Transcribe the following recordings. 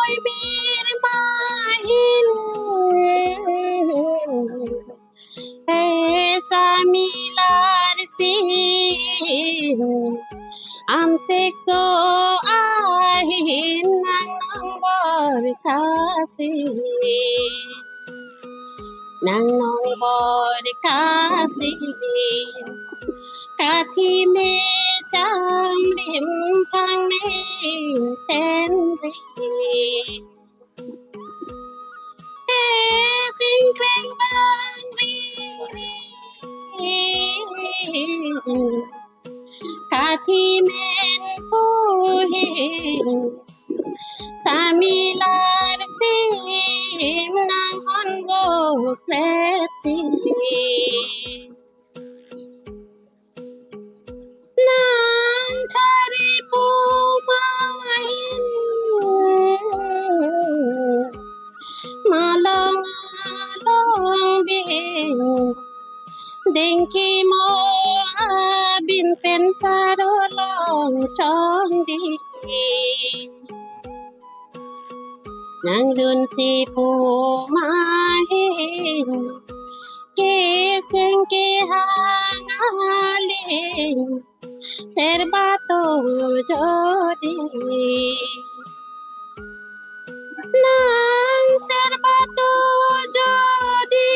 Ôi mir mahin Esa milar sin Am sexo ahin Nang borkasi Nang borkasi Kathi me cham rim phang ne ten ri Sing kring bang ri Kathi men pu Samilar sim nang hon bo kleti Nang thari pu mahin Malong along bin Dinki mo bin pensado long chong di Nang dun si pu mahin Ke sing ke hangalin Serbato jodi Nang serbato jodi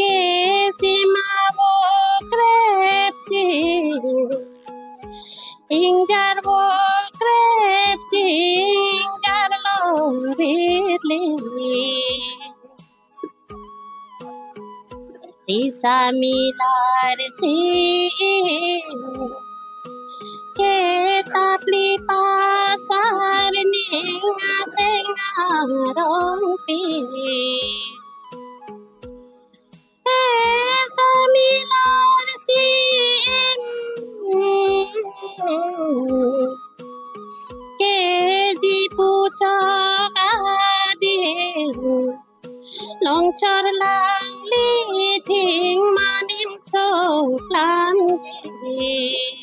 Ke simabo krepti Ingjar bo krepti Ingjar lo ritli Sisa milar si Ke tapli pasar ninga senga rompi Esa milar si Ke jipu chokadi Long chor lang li thing manim so plan ji